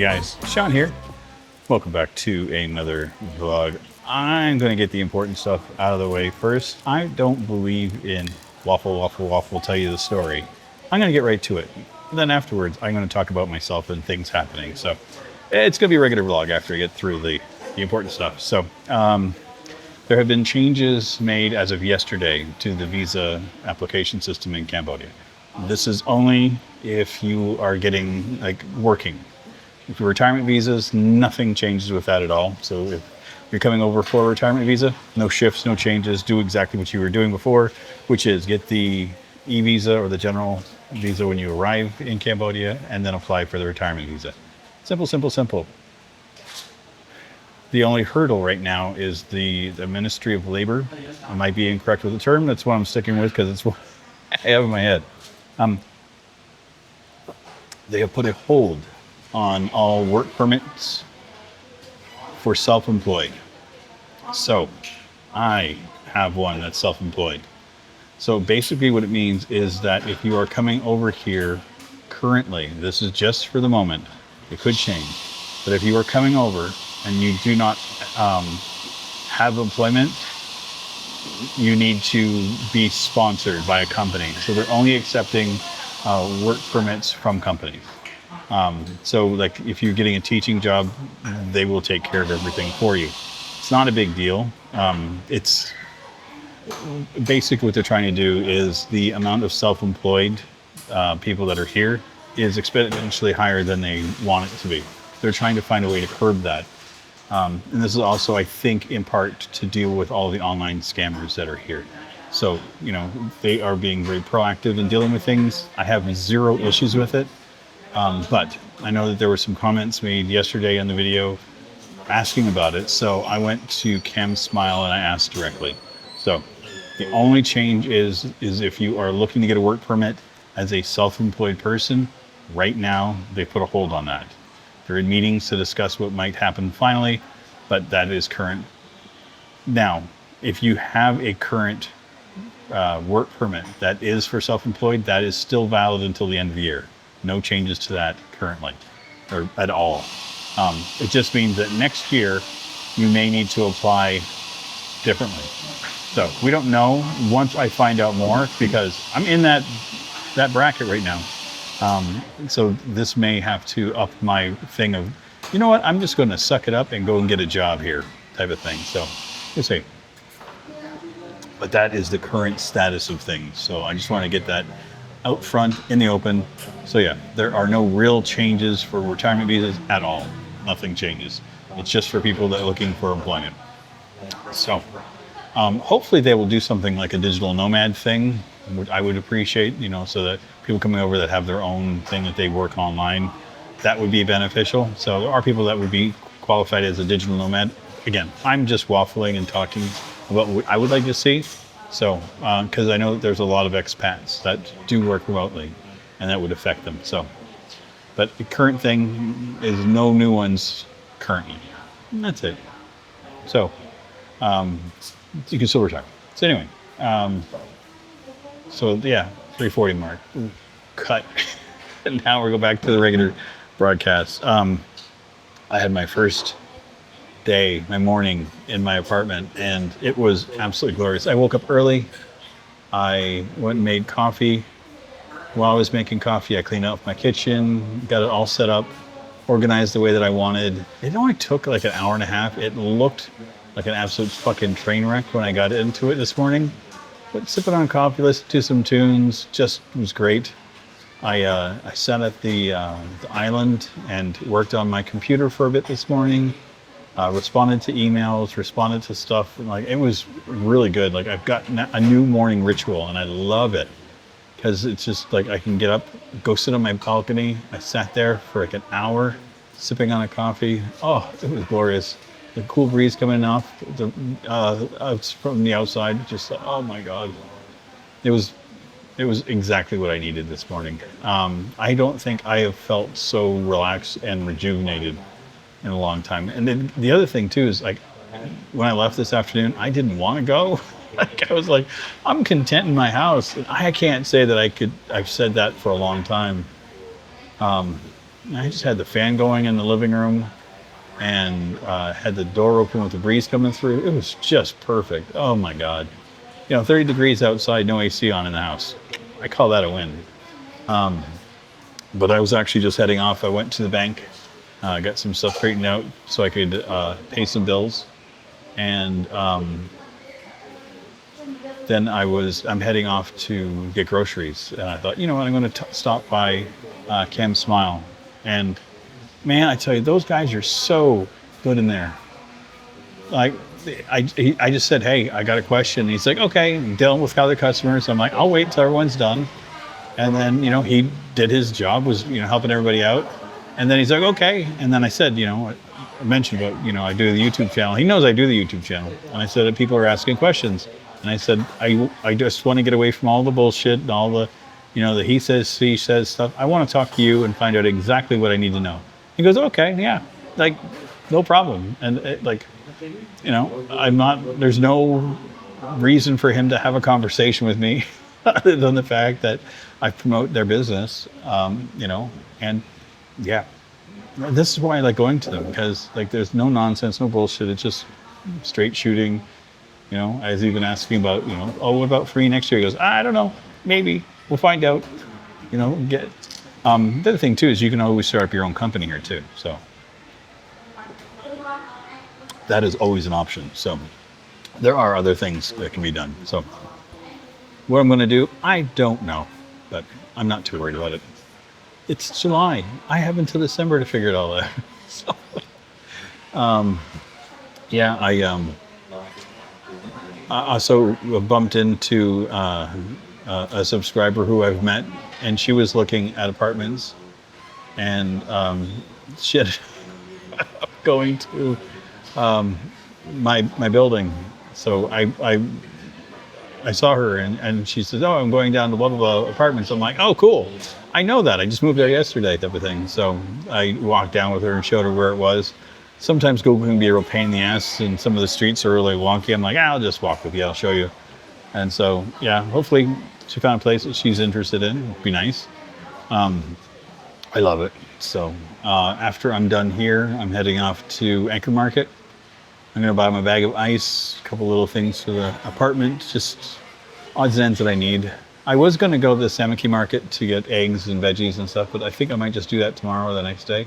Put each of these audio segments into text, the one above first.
guys, Sean here. Welcome back to another vlog. I'm going to get the important stuff out of the way first. I don't believe in waffle, tell you the story. I'm going to get right to it. And then afterwards, I'm going to talk about myself and things happening. So it's going to be a regular vlog after I get through the important stuff. So there have been changes made as of yesterday to the visa application system in Cambodia. This is only if you are getting working. If you're retirement visas, nothing changes with that at all. So if you're coming over for a retirement visa, no shifts, no changes, do exactly what you were doing before, which is get the e-visa or the general visa when you arrive in Cambodia and then apply for the retirement visa. Simple, simple, simple. The only hurdle right now is the Ministry of Labor. I might be incorrect with the term. That's what I'm sticking with because it's what I have in my head. They have put a hold on all work permits for self-employed. So I have one that's self-employed. So basically what it means is that if you are coming over here currently, this is just for the moment, it could change, but if you are coming over and you do not have employment, you need to be sponsored by a company. So they're only accepting work permits from companies. So like if you're getting a teaching job, they will take care of everything for you. It's not a big deal. It's basically what they're trying to do is the amount of self-employed people that are here is exponentially higher than they want it to be. They're trying to find a way to curb that. And this is also, I think, in part to deal with all the online scammers that are here. So, you know, they are being very proactive in dealing with things. I have zero issues with it. But I know that there were some comments made yesterday on the video asking about it. So I went to Cam Smile and I asked directly. So the only change is if you are looking to get a work permit as a self-employed person, right now they put a hold on that. They're in meetings to discuss what might happen finally, but that is current. Now, if you have a current work permit that is for self-employed, that is still valid until the end of the year. No changes to that currently, or at all. It just means that next year you may need to apply differently. So we don't know once I find out more, because I'm in that bracket right now. So this may have to up my thing of, you know what, I'm just going to suck it up and go and get a job here type of thing. So we'll see. But that is the current status of things. So I just want to get that out front in the open. So yeah, there are no real changes for retirement visas at all. Nothing changes. It's just for people that are looking for employment. So hopefully they will do something like a digital nomad thing, which I would appreciate, you know, so that people coming over that have their own thing that they work online, that would be beneficial. So there are people that would be qualified as a digital nomad. Again, I'm just waffling and talking about what I would like to see. So, because I know that there's a lot of expats that do work remotely and that would affect them. So, but the current thing is no new ones currently. And that's it. So, you can still retire. So anyway, so yeah, 3:40 mark. Cut. And now we'll go back to the regular broadcast. I had my first day, my morning in my apartment, and it was absolutely glorious. I woke up early. I went and made coffee. While I was making coffee, I cleaned up my kitchen, got it all set up, organized the way that I wanted. It only took like an hour and a half. It looked like an absolute fucking train wreck when I got into it this morning. But sipping on coffee, listening to some tunes, just was great. I sat at the island and worked on my computer for a bit this morning. Responded to emails, responded to stuff. Like, it was really good. Like, I've got a new morning ritual and I love it because it's just like I can get up, go sit on my balcony. I sat there for like an hour sipping on a coffee. Oh, it was glorious. The cool breeze coming off from the outside, just oh my God. It was exactly what I needed this morning. I don't think I have felt so relaxed and rejuvenated in a long time. And then the other thing too is, like, when I left this afternoon, I didn't want to go. Like, I was like, I'm content in my house. And I can't say that I've said that for a long time. I just had the fan going in the living room and had the door open with the breeze coming through. It was just perfect. Oh my God. 30 degrees outside, no AC on in the house. I call that a win. But I was actually just heading off. I went to the bank, got some stuff straightened out so I could pay some bills. And then I'm heading off to get groceries. And I thought, you know what, I'm going to stop by Cam Smile. And man, I tell you, those guys are so good in there. Like, I just said, hey, I got a question. And he's like, okay, I'm dealing with other customers. I'm like, I'll wait till everyone's done. And then, he did his job, was, helping everybody out. And then he's like, okay. And then I said, I mentioned about, I do the YouTube channel. He knows I do the YouTube channel. And I said, people are asking questions. And I said, I just want to get away from all the bullshit and all the, the he says, she says stuff. I want to talk to you and find out exactly what I need to know. He goes, okay, yeah, like, no problem. And there's no reason for him to have a conversation with me other than the fact that I promote their business, and yeah, this is why I like going to them, because like there's no nonsense, no bullshit. It's just straight shooting. I was even asking about, oh, what about free next year? He goes, I don't know, maybe we'll find out. The other thing too is you can always start up your own company here too. So that is always an option. So there are other things that can be done. So what I'm going to do, I don't know, but I'm not too worried about it. It's July. I have until December to figure it all out. So, yeah, I also bumped into a subscriber who I've met, and she was looking at apartments, and she had going to my building. So I saw her, and she says, oh, I'm going down to blah, blah, blah apartments. I'm like, oh, cool. I know that. I just moved there yesterday, type of thing. So I walked down with her and showed her where it was. Sometimes Google can be a real pain in the ass, and some of the streets are really wonky. I'm like, I'll just walk with you. I'll show you. And so, yeah, hopefully she found a place that she's interested in. It'd be nice. I love it. So after I'm done here, I'm heading off to Anchor Market. I'm going to buy my bag of ice, a couple little things for the apartment, just odds and ends that I need. I was going to go to the Samaki Market to get eggs and veggies and stuff, but I think I might just do that tomorrow or the next day.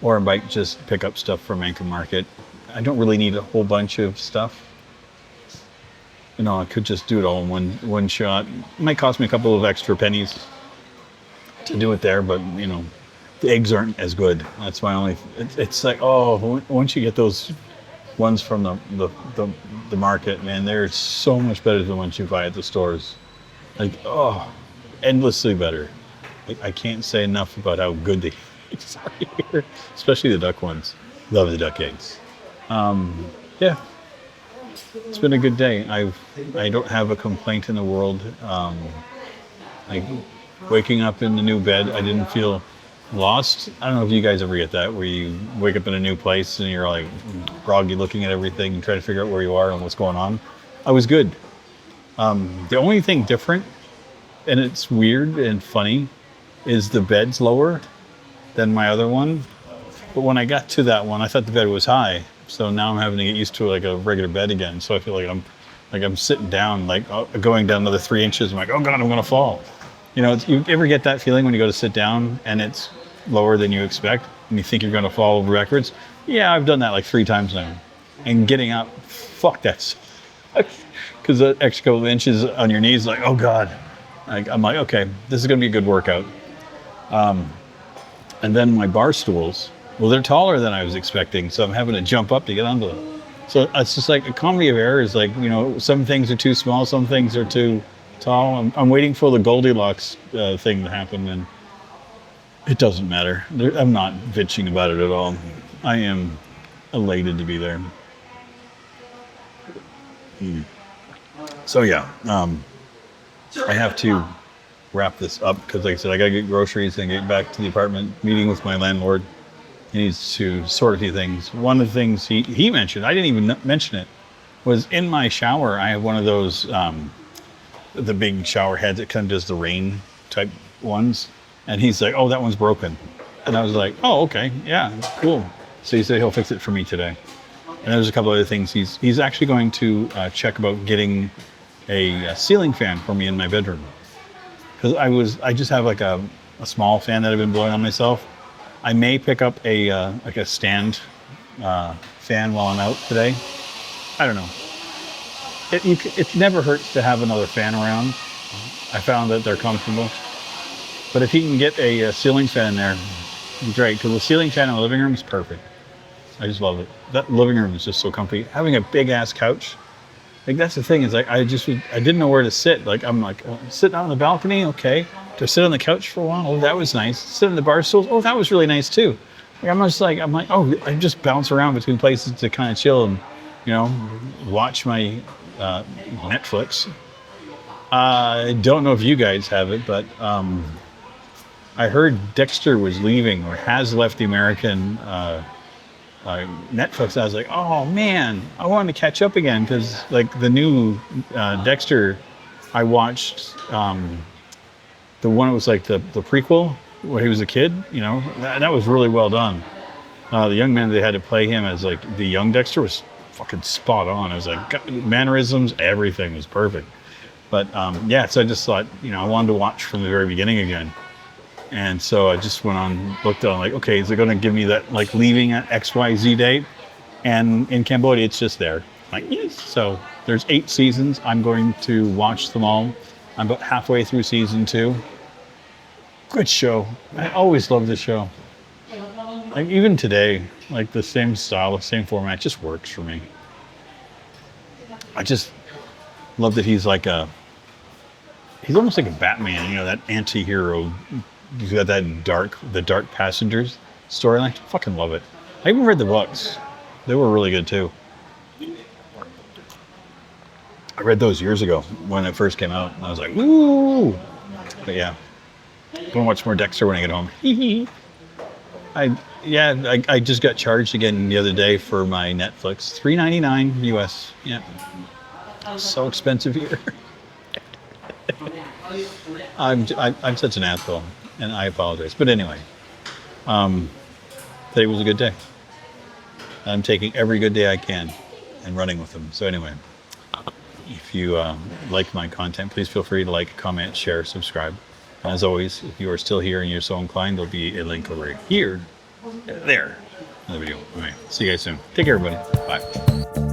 Or I might just pick up stuff from Anchor Market. I don't really need a whole bunch of stuff. I could just do it all in one shot. It might cost me a couple of extra pennies to do it there, but, the eggs aren't as good. That's my only... It's like, oh, once you get those ones from the market, man, they're so much better than the ones you buy at the stores. Like, oh, endlessly better. I can't say enough about how good the eggs are here, especially the duck ones. Love the duck eggs. Yeah, it's been a good day. I don't have a complaint in the world. Like waking up in the new bed, I didn't feel lost. I don't know if you guys ever get that, where you wake up in a new place and you're like groggy looking at everything and trying to figure out where you are and what's going on. I was good. The only thing different, and it's weird and funny, is the bed's lower than my other one. But when I got to that one, I thought the bed was high. So now I'm having to get used to like a regular bed again. So I feel like I'm sitting down, like going down another 3 inches. I'm like, oh God, I'm going to fall. You ever get that feeling when you go to sit down and it's lower than you expect and you think you're going to fall over backwards? Yeah, I've done that like 3 times now. And getting up, fuck that sucks. Because the extra couple of inches on your knees, like, oh God. I'm like, okay, this is going to be a good workout. And then my bar stools, well, they're taller than I was expecting, so I'm having to jump up to get onto them. So it's just like a comedy of errors. Like, some things are too small, some things are too tall. I'm waiting for the Goldilocks thing to happen, and it doesn't matter. I'm not bitching about it at all. I am elated to be there. So yeah, I have to wrap this up because, like I said, I gotta get groceries and get back to the apartment. Meeting with my landlord. He needs to sort a few things. One of the things he mentioned, I didn't even mention it, was in my shower. I have one of those the big shower heads that kind of does the rain type ones, and he's like, "Oh, that one's broken." And I was like, oh, okay, yeah, cool. So he said he'll fix it for me today. And there's a couple other things. He's actually going to check about getting a ceiling fan for me in my bedroom. Because I just have like a small fan that I've been blowing on myself. I may pick up a like a stand fan while I'm out today. I don't know. It never hurts to have another fan around. I found that they're comfortable. But if he can get a ceiling fan in there, great. Because the ceiling fan in the living room is perfect. I just love it. That living room is just so comfy. Having a big ass couch, like that's the thing is like I didn't know where to sit. Like I'm like sitting out on the balcony, okay. To sit on the couch for a while, oh that was nice. Sit on the bar stools, oh that was really nice too. Like I'm like oh I just bounce around between places to kind of chill and watch my Netflix. I don't know if you guys have it, but I heard Dexter was leaving or has left the American Netflix. I was like, oh man, I wanted to catch up again because like the new Dexter, I watched the one that was like the prequel where he was a kid. That was really well done. The young man they had to play him as like the young Dexter was fucking spot on. It was like mannerisms, everything was perfect. But yeah, so I just thought I wanted to watch from the very beginning again. And so I just went on, looked on, like, okay, is it going to give me that, like, leaving at XYZ date? And in Cambodia, it's just there. Like, yes. So there's 8 seasons. I'm going to watch them all. I'm about halfway through season 2. Good show. I always love this show. Like, even today, like, the same style, the same format just works for me. I just love that he's like he's almost like a Batman, that anti-hero. You got the Dark Passengers storyline. Fucking love it. I even read the books. They were really good too. I read those years ago when it first came out. And I was like, woo! But yeah, I'm gonna watch more Dexter when I get home. I just got charged again the other day for my Netflix. $3.99 US. Yeah, so expensive here. I'm such an asshole. And I apologize. But anyway, today was a good day. I'm taking every good day I can and running with them. So anyway, if you like my content, please feel free to like, comment, share, subscribe. And as always, if you are still here and you're so inclined, there'll be a link over here, there, in the video. All right, see you guys soon. Take care, everybody. Bye.